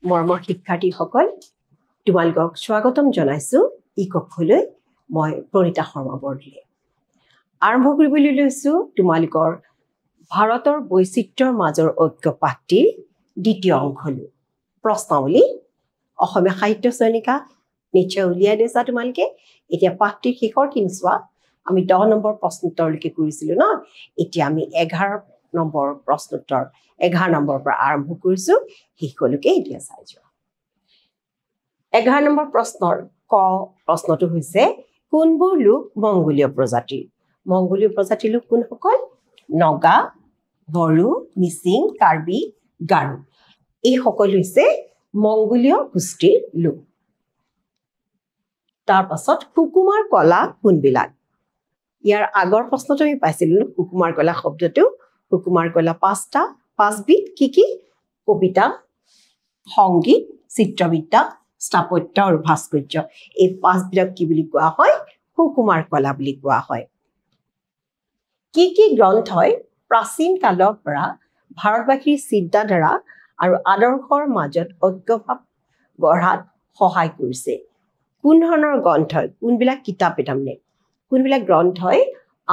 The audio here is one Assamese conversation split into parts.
মৰমৰ শিক্ষাৰ্থীসকল তোমালোকক স্বাগতম জনাইছো ই কক্ষলৈ মই প্ৰণিতা শৰ্মা বৰদলৈ আৰম্ভ কৰিবলৈ লৈছো তোমালোকৰ ভাৰতৰ বৈচিত্ৰ্যৰ মাজৰ ঐক্য পাঠটিৰ দ্বিতীয় অংশলৈ প্ৰশ্নাৱলী অসমীয়া সাহিত্য শ্ৰেণিকা নিশ্চয় উলিয়াই দিছা তোমালোকে এতিয়া পাঠটিৰ শেষৰ খিনি চোৱা আমি 10 নম্বৰ প্ৰশ্নোত্তৰলৈকে কৰিছিলো ন এতিয়া আমি 11 নম্বৰ প্ৰশ্নোত্তৰ 11 নম্বৰ পৰা আৰম্ভ কৰিছো শেষলৈকে এতিয়া চাই যোৱা 11 নম্বৰ প্ৰশ্নৰ ক প্ৰশ্নটো হৈছে কোনবোৰ লোক মংগোলীয় প্ৰজাতিৰ লোক কোনসকল নগা বড়ো মিচিং কাৰ্বি গাৰো এই সকল হৈছে মংগোলীয় গোষ্ঠীৰ লোক তাৰ পাছত হুকুমাৰ কলা কোনবিলাক ইয়াৰ আগৰ প্ৰশ্নটো আমি পাইছিলো হুকুমাৰ কলা শব্দটো হুকুমাৰ কলা পাঁচবিধ কি কবিতা সংগীত চিত্ৰবিদ্যা স্থাপত্য আৰু ভাস্কৰ্য এই পাঁচবিধক কি বুলি কোৱা হয় হুকুমাৰ কলা বুলি কোৱা হয় কি গ্ৰন্থই প্ৰাচীন কালৰ পৰা ভাৰতবাসীৰ চিন্তাধাৰা আৰু আদৰ্শৰ মাজত ঐক্যভাৱ গঢ়াত সহায় কৰিছে কোন ধৰণৰ গ্ৰন্থই কোনবিলাক কিতাপ তাৰমানে কোনবিলাক গ্ৰন্থই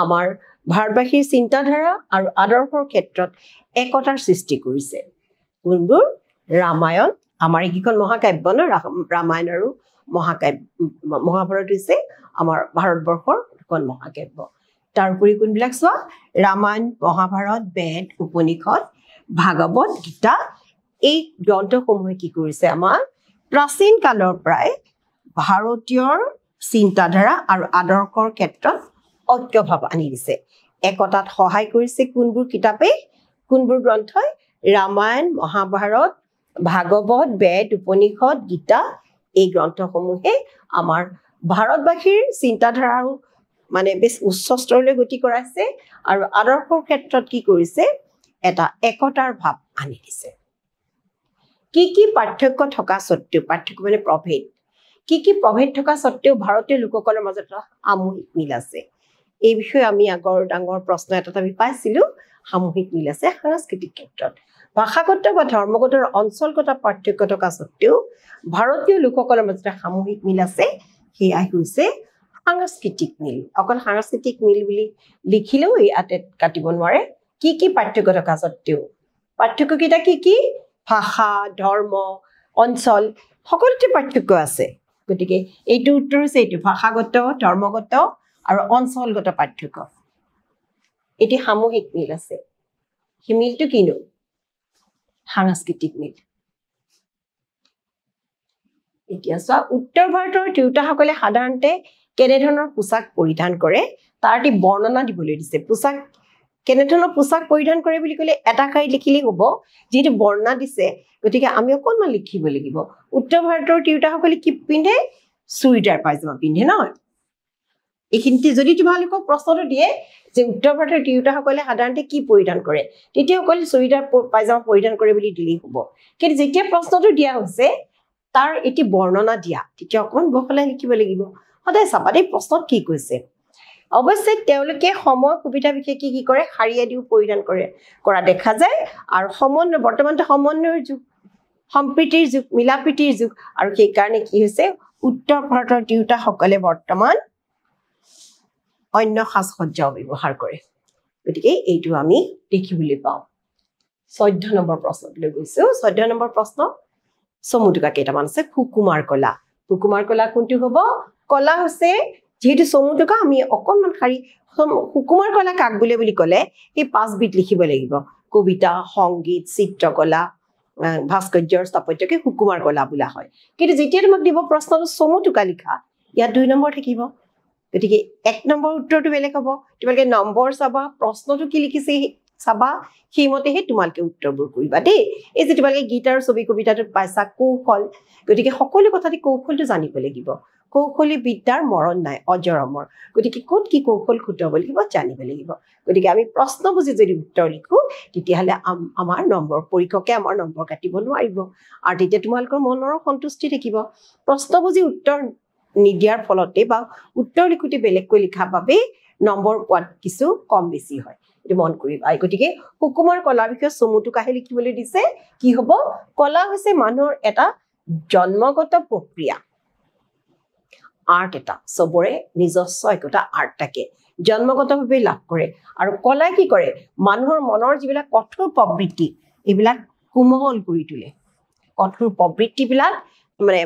আমাৰ ভাৰতবাসীৰ চিন্তাধাৰা আৰু আদৰ্শৰ ক্ষেত্ৰত একতাৰ সৃষ্টি কৰিছে কোনবোৰ ৰামায়ণ আমাৰ এইখন মহাকাব্য ন ৰামায়ণ আৰু মহাভাৰত হৈছে আমাৰ ভাৰতবৰ্ষৰ এখন মহাকাব্য তাৰোপৰি কোনবিলাক চোৱা ৰামায়ণ মহাভাৰত বেদ উপনিষদ ভাগৱত গীতা এই গ্ৰন্থসমূহে কি কৰিছে আমাৰ প্ৰাচীন কালৰ পৰাই ভাৰতীয়ৰ চিন্তাধাৰা আৰু আদৰ্শৰ ক্ষেত্ৰত ঐক্যভাৱ আনি দিছে একতাত সহায় কৰিছে কোনবোৰ কিতাপে কোনবোৰ গ্ৰন্থই ৰামায়ণ মহাভাৰত ভাগৱত বেদ উপনিষদ গীতা এই গ্ৰন্থসমূহে আমাৰ ভাৰতবাসীৰ চিন্তাধাৰা মানে বেছ উচ্চ স্তৰলৈ গতি কৰাইছে আৰু আদৰ্শৰ ক্ষেত্ৰত কি কৰিছে এটা একতাৰ ভাৱ আনি দিছে কি পাৰ্থক্য থকা সত্ত্বেও পাৰ্থক্য মানে প্ৰভেদ কি প্ৰভেদ থকা সত্ত্বেও ভাৰতীয় লোকসকলৰ মাজত এটা সামূহিক মিল আছে এই বিষয়ে আমি আগৰ ডাঙৰ প্ৰশ্ন এটা আমি পাইছিলো সামূহিক মিল আছে সাংস্কৃতিক ক্ষেত্ৰত ভাষাগত বা ধৰ্মগত অঞ্চলগত পাৰ্থক্য থকা সত্ত্বেও ভাৰতীয় লোকসকলৰ মাজত সামূহিক মিল আছে সেয়াই হৈছে সাংস্কৃতিক মিল অকল সাংস্কৃতিক মিল বুলি লিখিলেও ইয়াতে কাটিব নোৱাৰে কি পাৰ্থক্য থকা সত্ত্বেও পাৰ্থক্য কেইটা কি ভাষা ধৰ্ম অঞ্চল সকলোতে পাৰ্থক্য আছে গতিকে এইটো উত্তৰ হৈছে এইটো ভাষাগত ধৰ্মগত আৰু অঞ্চলগত পাৰ্থক্য এটি সামূহিক মিল আছে সেই মিলটো কিনো সাংস্কৃতিক মিল এতিয়া চোৱা উত্তৰ ভাৰতৰ তিৰোতাসকলে সাধাৰণতে কেনেধৰণৰ পোছাক পৰিধান কৰে তাৰ এটি বৰ্ণনা দিবলৈ দিছে পোছাক কেনেধৰণৰ পোছাক পৰিধান কৰে বুলি ক'লে এটা শাৰী লিখিলেই হ'ব যিটো বৰ্ণনা দিছে গতিকে আমি অকণমান লিখিব লাগিব উত্তৰ ভাৰতৰ তিৰোতাসকলে কি পিন্ধে চুৰিদাৰ পায়জামা পিন্ধে নহয় এইখিনিতে যদি তোমালোকক প্ৰশ্নটো দিয়ে যে উত্তৰ ভাৰতৰ তিৰোতাসকলে সাধাৰণতে কি পৰিধান কৰে তেতিয়া অকল চুৰিদাৰ পায়জামা পৰিধান কৰে বুলি দিলেই হ'ব কিন্তু যেতিয়া প্ৰশ্নটো দিয়া হৈছে তাৰ এটি বৰ্ণনা দিয়া তেতিয়া অকণমান বহলাই লিখিব লাগিব সদায় চাবা দেই প্ৰশ্নত কি কৈছে অৱশ্যে তেওঁলোকে সময় সুবিধা বিশেষ কি কৰে শাৰী আদিও পৰিধান কৰা দেখা যায় আৰু বৰ্তমানটো সমন্বয়ৰ যুগ সম্প্ৰীতিৰ যুগ মিলাপ্ৰীতিৰ যুগ আৰু সেইকাৰণে কি হৈছে উত্তৰ ভাৰতৰ তিৰোতাসকলে বৰ্তমান অন্য সাজ-সজ্জাও ব্যৱহাৰ কৰে গতিকে এইটো আমি দেখিবলৈ পাওঁ 14 নম্বৰ প্ৰশ্নলৈ গৈছো 14 নম্বৰ প্ৰশ্ন চমুটুকা কেইটামান আছে হুকুমাৰ কলা কোনটো হ'ব কলা হৈছে যেহেতু চমুটুকা আমি অকণমান শাৰী হুকুমাৰ কলা কাক বুলি ক'লে এই 5 বিধ লিখিব লাগিব কবিতা সংগীত চিত্ৰকলা ভাস্কৰ্যৰ স্থাপত্যকে হুকুমাৰ কলা বোলা হয় কিন্তু যেতিয়া তোমাক দিব প্ৰশ্নটো চমুটুকা লিখা ইয়াত 2 নম্বৰ থাকিব গতিকে 1 নম্বৰ উত্তৰটো বেলেগ হ'ব তোমালোকে নম্বৰ চাবা প্ৰশ্নটো কি লিখিছে চাবা সেইমতেহে তোমালোকে উত্তৰবোৰ কৰিবা দেই এই যে তোমালোকে গীত আৰু ছবি কবিতাটোত পাইছা কৌশল গতিকে সকলো কথাতে কৌশলটো জানিব লাগিব কৌশলী বিদ্যাৰ মৰণ নাই অজৰমৰ গতিকে ক'ত কি কৌশল খুটাব লাগিব জানিব লাগিব গতিকে আমি প্ৰশ্ন বুজি যদি উত্তৰ লিখো তেতিয়াহ'লে আমাৰ নম্বৰ পৰীক্ষকে আমাৰ নম্বৰ কাটিব নোৱাৰিব আৰু তেতিয়া তোমালোকৰ মনৰ সন্তুষ্টি থাকিব প্ৰশ্ন বুজি উত্তৰ নিদিয়াৰ ফলতে বা উত্তৰ লিখোতে বেলেগকৈ লিখা বাবে নম্বৰ পোৱাত কিছু কম বেছি হয় এটো মন কৰিবা গতিকে হুকুমৰ কলাৰ বিষয়ে চমুটো কাহে লিখিবলৈ দিছে কি হ'ব কলা হৈছে মানুহৰ এটা জন্মগত প্ৰক্ৰিয়া আৰ্ট এটা সবৰে নিজস্ব একটা আৰ্ট থাকে জন্মগতভাৱে লাভ কৰে আৰু কলাই কি কৰে মানুহৰ মনৰ যিবিলাক কঠোৰ প্ৰবৃত্তি এইবিলাক কোমল কৰি তোলে কঠোৰ প্ৰবৃত্তিবিলাক মানে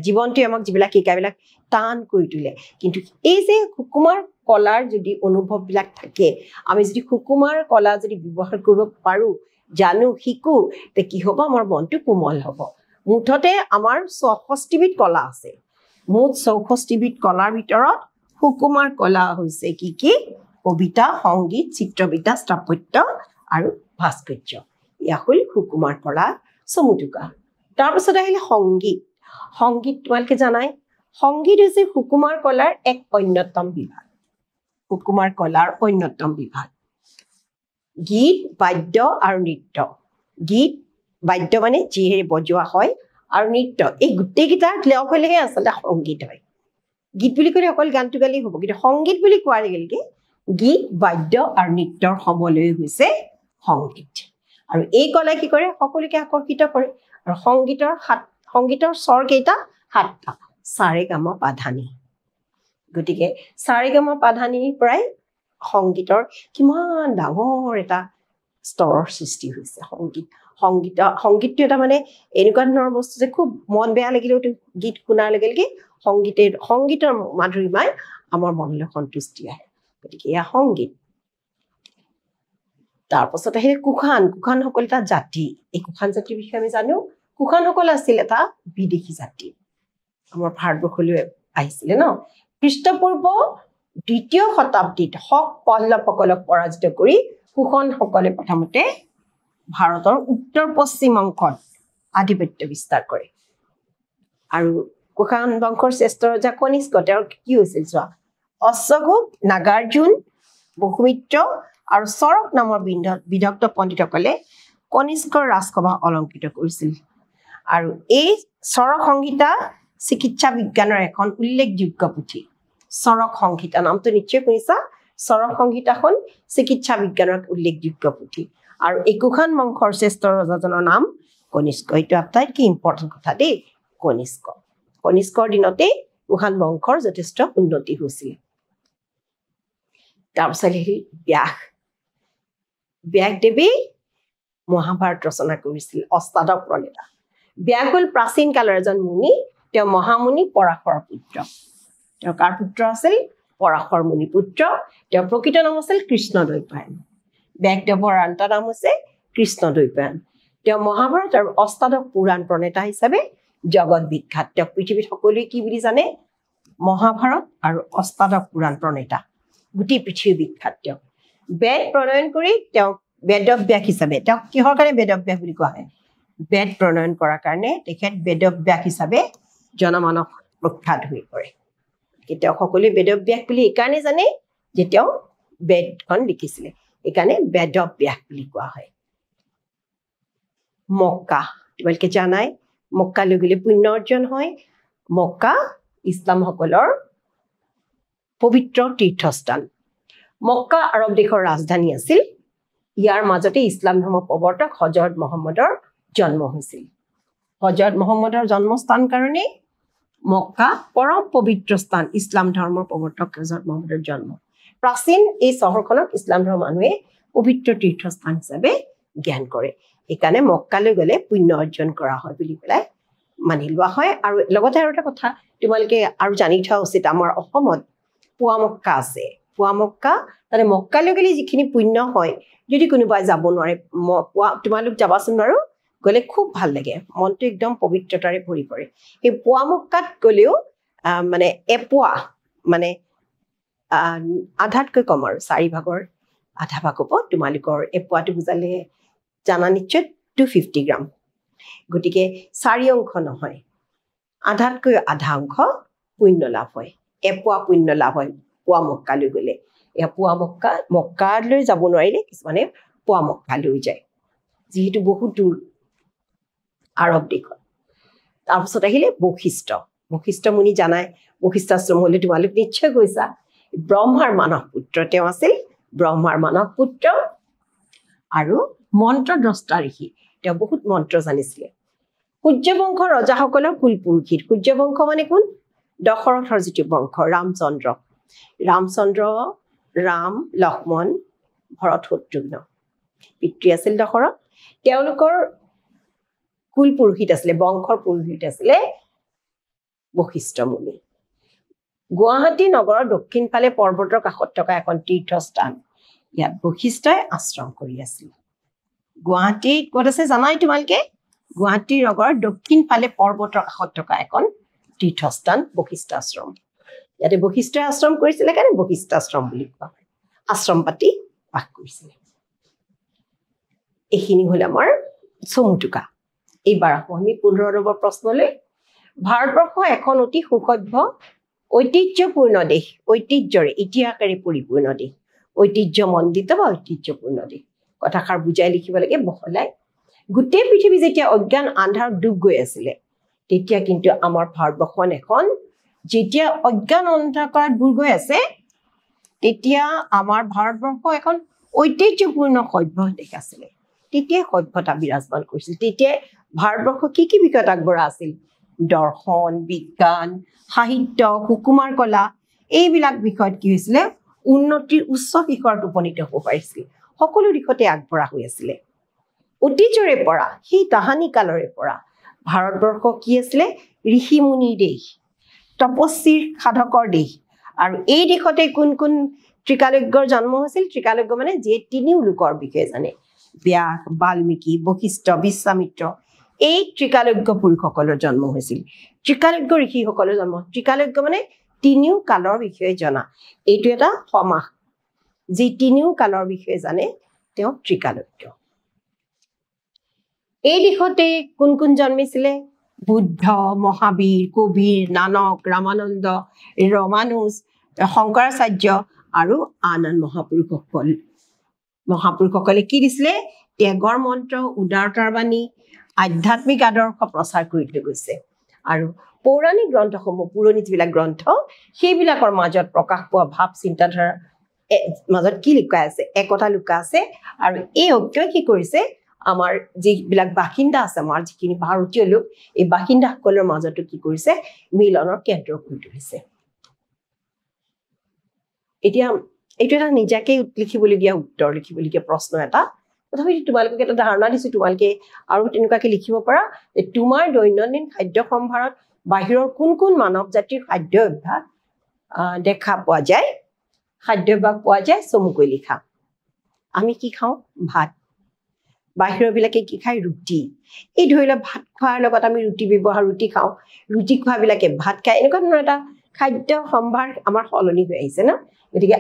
জীৱনটো আমাক যিবিলাক শিকাবিলাক টান কৰি তোলে কিন্তু এই যে হুকুমাৰ কলাৰ যদি অনুভৱবিলাক থাকে আমি যদি হুকুমাৰ কলা যদি ব্যৱহাৰ কৰিব পাৰো জানো শিকো তে কি হ'ব আমাৰ মনটো কোমল হ'ব মুঠতে আমাৰ 64 বিধ কলা আছে মুঠ 64 বিধ কলাৰ ভিতৰত হুকুমাৰ কলা হৈছে কি কবিতা সংগীত চিত্ৰবিদ্যা স্থাপত্য আৰু ভাস্কৰ্য ইয়া হল হুকুমাৰ কলা সমুটুকা তাৰ পিছত আহিলে সংগীত তোমালকে জানাই সংগীত হৈছে হুকুমাৰ কলাৰ এক অন্যতম বিভাগ হুকুমাৰ কলাৰ অন্যতম বিভাগ গীত বাদ্য আৰু নৃত্য গীত বাদ্য মানে যিহেৰে বজোৱা হয় আৰু নৃত্য এই গুটেইকেইটাৰ লগ হ'লেহে আচলতে সংগীত হয় গীত বুলি ক'লে অকল গানটো গালি হ'ব কিন্তু সংগীত বুলি কোৱাৰ লগে গীত বাদ্য আৰু নৃত্যৰ সমন্বয় হৈছে সংগীত আৰু এই কলাই কি কৰে সকলোকে আকৰ্ষিত কৰে আৰু সংগীতৰ স্বৰ কেইটা 7টা সাৰে গামা পাধানি গতিকে সাৰে গামা পাধানিৰ পৰাই সংগীতৰ কিমান ডাঙৰ এটা স্তৰৰ সৃষ্টি হৈছে সংগীতটো এটা মানে এনেকুৱা ধৰণৰ বস্তু যে খুব মন বেয়া লাগিলেও গীত শুনাৰ লগে সংগীতৰ মাধুৰীমাই আমাৰ মনলৈ সন্তুষ্টি আহে গতিকে এয়া সংগীত তাৰপাছত আহিলে কুখানসকল এটা জাতি এই কুখান জাতিৰ বিষয়ে আমি জানো কুখানসকল আছিল এটা বিদেশী জাতি আমাৰ ভাৰতবৰ্ষলৈ আহিছিলে ন খ্ৰীষ্টপূৰ্ব 2য় শতাব্দীত পল্লৱসকলক পৰাজিত কৰি কুখানসকলে প্ৰথমতে ভাৰতৰ উত্তৰ পশ্চিম অংশত আধিপত্য বিস্তাৰ কৰে আৰু কুখান বংশৰ শ্ৰেষ্ঠ ৰজা কনিষ্ক তেওঁৰ কি হৈছিল চোৱা অশ্বঘোষ নাগাৰ্জুন বহুমিত্ৰ আৰু চৰক নামৰ বিদগ্ধ পণ্ডিতসকলে কনিষ্কৰ ৰাজসভা অলংকৃত কৰিছিল আৰু এই চৰক সংহিতা চিকিৎসা বিজ্ঞানৰ এখন উল্লেখযোগ্য পুথি চৰক সংহিতা নামটো নিশ্চয় শুনিছা চৰক সংহিতাখন চিকিৎসা বিজ্ঞানৰ উল্লেখযোগ্য পুথি আৰু এই কুখান বংশৰ শ্ৰেষ্ঠ ৰজাজনৰ নাম কনিষ্ক এইটো আটাইতকৈ ইম্পৰ্টেণ্ট কথা দেই কনিষ্কৰ দিনতে কুখান বংশৰ যথেষ্ট উন্নতি হৈছিল তাৰপিছত ব্যাসদেৱে মহাভাৰত ৰচনা কৰিছিল অষ্টাদশ প্ৰণেতা ব্যাস হ'ল প্ৰাচীন কালৰ এজন মুনি তেওঁ মহামুনি পৰাশৰ পুত্ৰ তেওঁ কাৰ পুত্ৰ আছিল পৰাশৰ মুনি পুত্ৰ তেওঁৰ প্ৰকৃত নাম আছিল কৃষ্ণদ্বৈপায়ন ব্যাসদেৱৰ আনটা নাম হৈছে কৃষ্ণদ্বৈপায়ন তেওঁ মহাভাৰত আৰু অষ্টাদশ পুৰাণ প্ৰণেতা হিচাপে জগত বিখ্যাত তেওঁ পৃথিৱীত সকলোৱে কি বুলি জানে মহাভাৰত আৰু অষ্টাদশ পুৰাণ প্ৰণেতা গোটেই পৃথিৱী বিখ্যাত তেওঁ বেদ প্ৰণয়ন কৰি তেওঁ বেদব্যাস হিচাপে তেওঁ কিহৰ কাৰণে বেদব্যাস বুলি কোৱা হয় বেদ প্ৰণয়ন কৰাৰ কাৰণে তেখেত বেদব্যাস হিচাপে জনমানস প্ৰখ্যাত হৈ পৰে তেওঁ সকলোৱে বেদব্যাস বুলি এইকাৰণে জানে যে তেওঁ বেদখন লিখিছিলে এইকাৰণে বেদব্যাস বুলি কোৱা হয় মক্কা তোমালোকে জানাই মক্কালৈ গ'লে পুণ্য অৰ্জন হয় মক্কা ইছলামসকলৰ পবিত্ৰ তীৰ্থস্থান মক্কা আৰব দেশৰ ৰাজধানী আছিল ইয়াৰ মাজতে ইছলাম ধৰ্মৰ প্ৰৱৰ্তক হজৰত মহম্মদৰ জন্ম হৈছিল হজৰত মহম্মদৰ জন্মস্থান কাৰণে মক্কা পৰম পবিত্ৰ স্থান ইছলাম ধৰ্মৰ প্ৰৱৰ্তক হজৰত মহম্মদৰ জন্ম প্ৰাচীন এই চহৰখনক ইছলাম ধৰ্মৰ মানুহে পবিত্ৰ তীৰ্থস্থান হিচাপে জ্ঞান কৰে এইকাৰণে মক্কালৈ গ'লে পুণ্য অৰ্জন কৰা হয় বুলি পেলাই মানি লোৱা হয় আৰু লগতে আৰু এটা কথা তোমালোকে আৰু জানি থোৱা উচিত আমাৰ অসমত পুৱা মক্কা আছে পুৱা মক্কা তাতে মক্কালৈ গ'লে যিখিনি পুণ্য হয় যদি কোনোবাই যাব নোৱাৰে তোমালোক যাবাচোন বাৰু গ'লে খুব ভাল লাগে মনটো একদম পবিত্ৰতাৰে ভৰি পৰে এই পুৱা মক্কাত গ'লেও মানে এপুৱা মানে আধাতকৈ কম আৰু 4 ভাগৰ আধা ভাগ হ'ব তোমালোকৰ এপুৱাটো বুজালে জানা নিশ্চয় 250 গ্ৰাম গতিকে 4 অংশ নহয় আধাতকৈ আধা অংশ পুণ্য লাভ হয় এপুৱা পুণ্য লাভ হয় পুৱা মক্কালৈ গ'লে এয়া পুৱা মক্কালৈ যাব নোৱাৰিলে কিছুমানে পুৱা মক্কালৈ যায় যিহেতু বহুত দূৰ আৰব দেশত তাৰপিছত আহিলে বশিষ্ঠ মুনি জানাই বশিষ্ঠ আশ্ৰম হ'লে তোমালোক নিশ্চয় গৈছা ব্ৰহ্মাৰ মানস পুত্ৰ তেওঁ আছিল ব্ৰহ্মাৰ মানৱ পুত্ৰ আৰু মন্ত্ৰদ্ৰষ্টা ঋষি তেওঁ বহুত মন্ত্ৰ জানিছিলে সূৰ্যবংশ ৰজাসকলৰ কুলপুৰুষিত সূৰ্যবংশ মানে কোন দশৰথৰ যিটো বংশ ৰামচন্দ্ৰ ৰাম লক্ষ্মণ ভৰত শত্ৰুঘ্ন পিতৃ আছিল দশৰথ তেওঁলোকৰ কুলপুৰুষিত আছিলে বংশৰ পুৰোহিত আছিলে বশিষ্ঠ মুনি গুৱাহাটী নগৰৰ দক্ষিণ ফালে পৰ্বতৰ কাষত থকা এখন তীৰ্থস্থান ইয়াত বশিষ্ঠই আশ্ৰম কৰি আছিল গুৱাহাটী ক'ত আছে জানাই তোমালোকে গুৱাহাটী নগৰৰ দক্ষিণ ফালে পৰ্বতৰ কাষত থকা এখন তীৰ্থস্থান বশিষ্ঠ আশ্ৰম ইয়াতে বশিষ্ঠই আশ্ৰম কৰিছিলে কাৰণে বশিষ্ঠ আশ্ৰম বুলি কোৱা হয় আশ্ৰম পাতি বাস কৰিছিলে এইখিনি হ'ল আমাৰ চমুটুকা এইবাৰ আকৌ আমি 15 নম্বৰ প্ৰশ্নলৈ ভাৰতবৰ্ষ এখন অতি সুসভ্য ঐতিহ্যপূৰ্ণ দেশ ঐতিহ্যৰে ইতিহাসেৰে পৰিপূৰ্ণ দেশ ঐতিহ্যমণ্ডিত বা ঐতিহ্যপূৰ্ণ দেশ কথাষাৰ বুজাই লিখিব লাগে বহলাই গোটেই পৃথিৱী যেতিয়া অজ্ঞান আন্ধাৰত ডুব গৈ আছিলে তেতিয়া কিন্তু আমাৰ ভাৰতবৰ্ষখন এখন যেতিয়া অজ্ঞান অন্ধকাৰত ডুব গৈ আছে তেতিয়া আমাৰ ভাৰতবৰ্ষ এখন ঐতিহ্যপূৰ্ণ সভ্য দেশ আছিলে তেতিয়া সভ্যতা বিৰাজমান কৰিছিল তেতিয়া ভাৰতবৰ্ষ কি বিষয়ত আগবঢ়া আছিল দৰ্শন বিজ্ঞান সাহিত্য সুকুমাৰ কলা এইবিলাক বিষয়ত কি হৈছিলে উন্নতিৰ উচ্চ শিখৰত উপনীত হ'ব পাৰিছিল সকলো দিশতে আগবঢ়া হৈ আছিলে অতীজৰে পৰা সেই তাহানি কালৰে পৰা ভাৰতবৰ্ষ কি আছিলে ঋষি মুনিৰ দেশ তপস্বীৰ সাধকৰ দেশ আৰু এই দেশতে কোন কোন ত্ৰিকালজ্ঞৰ জন্ম হৈছিল ত্ৰিকালজ্ঞ মানে যে তিনিও লোকৰ বিষয়ে জানে ব্যাস বাল্মীকি বশিষ্ঠ বিশ্বামিত্ৰ এই ত্ৰিকালজ্ঞ পুৰুষসকলৰ জন্ম হৈছিল ত্ৰিকালজ্ঞ ঋষিসকলৰ জন্ম ত্ৰিকালজ্ঞ মানে তিনিও কালৰ বিষয়ে জনা এইটো এটা সমাস যি তিনিও কালৰ বিষয়ে জানে তেওঁ ত্ৰিকালজ্ঞ এই দিশতে কোন কোন জন্মিছিলে বুদ্ধ মহাবীৰ কবিৰ নানক ৰামানন্দ ৰমানুজ শংকৰাচাৰ্য আৰু আন আন মহাপুৰুষসকলে কি দিছিলে ত্যাগৰ মন্ত্ৰ উদাৰতাৰ বাণী আধ্যাত্মিক আদৰ্শ প্ৰচাৰ কৰি লৈ গৈছে আৰু পৌৰাণিক গ্ৰন্থসমূহ পুৰণি যিবিলাক গ্ৰন্থ সেইবিলাকৰ মাজত প্ৰকাশ পোৱা ভাৱ চিন্তাধাৰা মাজত কি লুকাই আছে একতা লুকা আছে আৰু এই ঐক্যই কি কৰিছে আমাৰ যিবিলাক বাসিন্দা আছে আমাৰ যিখিনি ভাৰতীয় লোক এই বাসিন্দাসকলৰ মাজতো কি কৰিছে মিলনৰ কেন্দ্ৰ কৰি তুলিছে এতিয়া এইটো এটা নিজাকে লিখিবলগীয়া উত্তৰ লিখিবলগীয়া প্ৰশ্ন এটা তথাপি তোমালোকে এটা ধাৰণা দিছো তোমালোকে আৰু তেনেকুৱাকে লিখিব পাৰা যে তোমাৰ দৈনন্দিন খাদ্য সম্ভাৰত বাহিৰৰ কোন কোন মানৱ জাতিৰ খাদ্য অভ্যাস দেখা পোৱা যায় খাদ্যাভ্যাস পোৱা যায় চমুকৈ লিখা আমি কি খাওঁ ভাত বাহিৰৰ বিলাকে কি খায় ৰুটি এই ধৰি লওক ভাত খোৱাৰ লগত আমি ৰুটি ব্যৱহাৰ ৰুটি খাওঁ ৰুটি খোৱাবিলাকে ভাত খায় এনেকুৱা ধৰণৰ এটা খাদ্য সম্ভাৰ আমাৰ সলনি হৈ আহিছে না গতিকে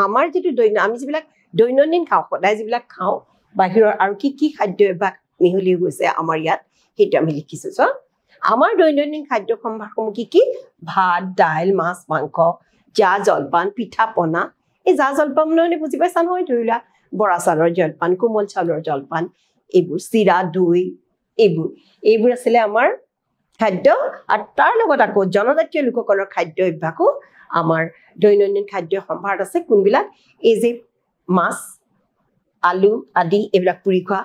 আমাৰ যিটো আমি যিবিলাক দৈনন্দিন খাওঁ সদায় যিবিলাক খাওঁ বাহিৰৰ আৰু কি খাদ্য অভ্যাস মিহলি গৈছে আমাৰ ইয়াত সেইটো আমি লিখিছো চ আমাৰ দৈনন্দিন খাদ্য সম্ভাৰসমূহ কি ভাত দাইল মাছ মাংস জা জলপান পিঠা পনা এই জা জলপান মানে বুজি পাইছা নহয় ধৰি লোৱা বৰা চাউলৰ জলপান কোমল চাউলৰ জলপান এইবোৰ চিৰা দৈ এইবোৰ আছিলে আমাৰ খাদ্য আৰু তাৰ লগত আকৌ জনজাতীয় লোকসকলৰ খাদ্য অভ্যাসো আমাৰ দৈনন্দিন খাদ্য সম্ভাৰত আছে কোনবিলাক এই যে মাছ আলু আদি এইবিলাক পুৰি খোৱা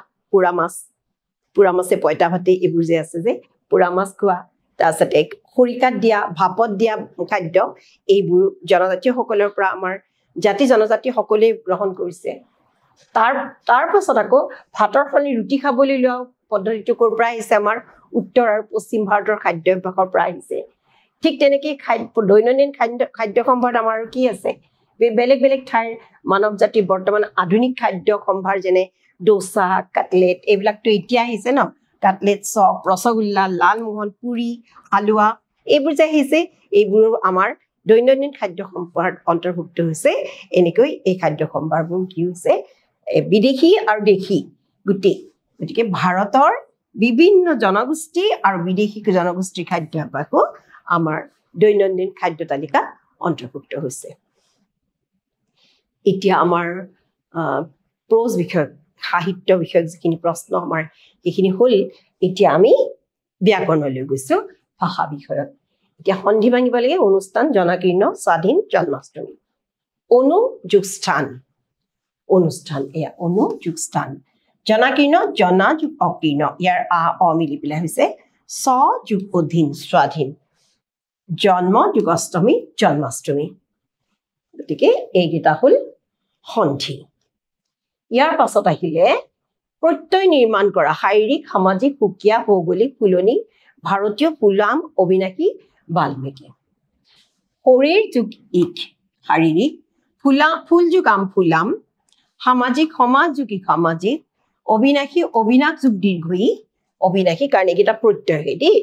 পোৰা মাছে পইতা ভাতে এইবোৰ যে আছে যে পোৰা মাছ খোৱা তাৰপিছতে খৰিকাত দিয়া ভাপত দিয়া খাদ্য এইবোৰ জনজাতীয়সকলৰ পৰা আমাৰ জাতি জনজাতি সকলোৱে গ্ৰহণ কৰিছে তাৰ পাছত আকৌ ভাতৰ সলনি ৰুটি খাবলৈ লোৱা পদ্ধতিটো ক'ৰ পৰা আহিছে আমাৰ উত্তৰ আৰু পশ্চিম ভাৰতৰ খাদ্যাভ্যাসৰ পৰা আহিছে ঠিক তেনেকৈ দৈনন্দিন খাদ্য সম্ভাৰত আমাৰ কি আছে বেলেগ বেলেগ ঠাইৰ মানৱ জাতিৰ বৰ্তমান আধুনিক খাদ্য সম্ভাৰ যেনে ডোচা কাটলেট এইবিলাকতো এতিয়া আহিছে ন কাটলেট চপ ৰসগোল্লা লালমোহন পুৰি হালোৱা এইবোৰ যে আহিছে এইবোৰ আমাৰ দৈনন্দিন খাদ্য সম্ভাৰত অন্তৰ্ভুক্ত হৈছে এনেকৈ এই খাদ্য সম্ভাৰবোৰ কি হৈছে বিদেশী আৰু দেশী গতিকে ভাৰতৰ বিভিন্ন জনগোষ্ঠী আৰু বিদেশী জনগোষ্ঠীৰ খাদ্যাভ্যাসো আমাৰ দৈনন্দিন খাদ্য তালিকাত অন্তৰ্ভুক্ত হৈছে এতিয়া আমাৰ প্ৰোজ বিষয়ক সাহিত্য বিষয়ক যিখিনি প্ৰশ্ন আমাৰ সেইখিনি হ'ল এতিয়া আমি ব্যাকৰণলৈ গৈছো ভাষা বিষয়ত এতিয়া সন্ধি ভাঙিব লাগে অনুষ্ঠান জনাকীৰ্ণ স্বাধীন জন্মাষ্টমী অনু যোগ স্থান অনুষ্ঠান এয়া অনুযোগ স্থান জনাকীৰ্ণ জনা যোগ অকীৰ্ণ ইয়াৰ অ মিলি পেলাই হৈছে স যোগ অধীন স্বাধীন জন্ম যোগ অষ্টমী জন্মাষ্টমী গতিকে এইকেইটা হ'ল সন্ধি ইয়াৰ পাছত আহিলে প্ৰত্যয় নিৰ্মাণ কৰা শাৰীৰিক সামাজিক সুকীয়া ভৌগোলিক ফুলনি ভাৰতীয় ফুলাম অবিনাশী বাল্মীকি শৰীৰ যোগ ইক শাৰীৰিক ফুল যোগ আম ফুলাম সামাজিক সমাজ যোগী সামাজিক অবিনাশী অবিনাশ যোগ দীৰ্ঘ ই অবিনাশী কাৰণ এইকেইটা প্ৰত্যয় হয় দেই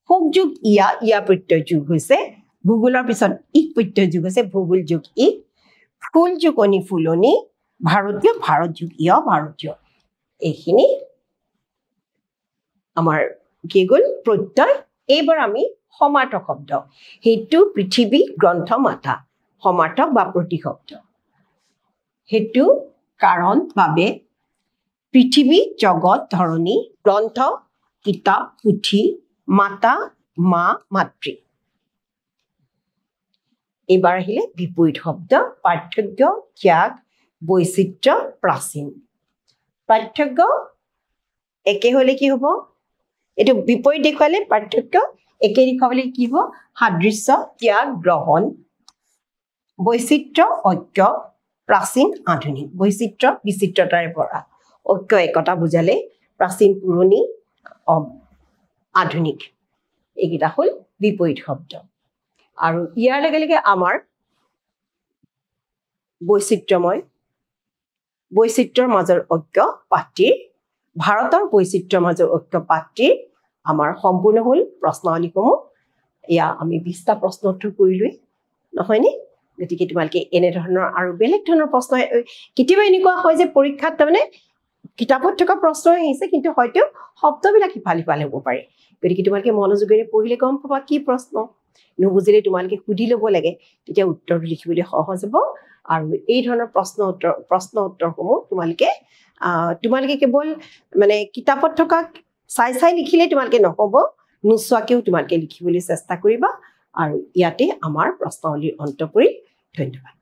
সুখ যোগ ইয়া প্ৰত্যয় যোগ হৈছে ভূগোলৰ পিছত ইক প্ৰত্যয় যোগ হৈছে ভূগোল যোগ ইক ফুল যোগ অনি ফুলনি ভাৰতীয় ভাৰত যোগ ভাৰতীয় এইখিনি আমাৰ কি গ'ল প্ৰত্যয় এইবাৰ আমি সমাৰ্থক শব্দ হেতু পৃথিৱী গ্ৰন্থ মাতা সমাৰ্থক বা প্ৰতিশব্দ হেতু কাৰণ বাবে পৃথিৱী জগত ধৰণী গ্ৰন্থ কিতাপ পুথি মাতা মা মাতৃ এইবাৰ আহিলে বিপৰীত শব্দ পাৰ্থক্য ত্যাগ বৈচিত্ৰ্য প্ৰাচীন পাৰ্থক্য একে হলে কি হ'ব এইটো বিপৰীত দেখুৱালে পাৰ্থক্য একে দেখুৱালে কি হ'ব সাদৃশ্য ত্যাগ গ্ৰহণ বৈচিত্ৰ্য ঐক্য প্ৰাচীন আধুনিক বৈচিত্ৰ্য বিচিত্ৰতাৰে ভৰা ঐক্য একতা বুজালে প্ৰাচীন পুৰণি আধুনিক এইকেইটা হ'ল বিপৰীত শব্দ আৰু ইয়াৰ লগে লগে আমাৰ বৈচিত্ৰ্যৰ মাজৰ ঐক্য পাত্ৰীৰ ভাৰতৰ বৈচিত্ৰ্যৰ মাজৰ ঐক্য পাত্ৰীৰ আমাৰ সম্পূৰ্ণ হ'ল প্ৰশ্নাৱলীসমূহ এয়া আমি 20টা প্ৰশ্ন উত্তৰ কৰিলোৱে নহয়নে গতিকে তোমালোকে এনেধৰণৰ আৰু বেলেগ ধৰণৰ প্ৰশ্ন কেতিয়াবা এনেকুৱা হয় যে পৰীক্ষাত তাৰমানে কিতাপত থকা প্ৰশ্ন আহিছে কিন্তু হয়তো শব্দবিলাক ইফাল সিফাল হ'ব পাৰে গতিকে তোমালোকে মনোযোগেৰে পঢ়িলে গম পাবা কি প্ৰশ্ন নুবুজিলে তোমালোকে সুধি ল'ব লাগে তেতিয়া উত্তৰটো লিখিবলৈ সহজ হ'ব আৰু এই ধৰণৰ প্ৰশ্ন উত্তৰসমূহ তোমালোকে কেৱল মানে কিতাপত থকা চাই লিখিলে তোমালোকে নহ'ব নোচোৱাকেও তোমালোকে লিখিবলৈ চেষ্টা কৰিবা আৰু ইয়াতে আমাৰ প্ৰশ্নাৱলীৰ অন্ত পৰিল ধন্যবাদ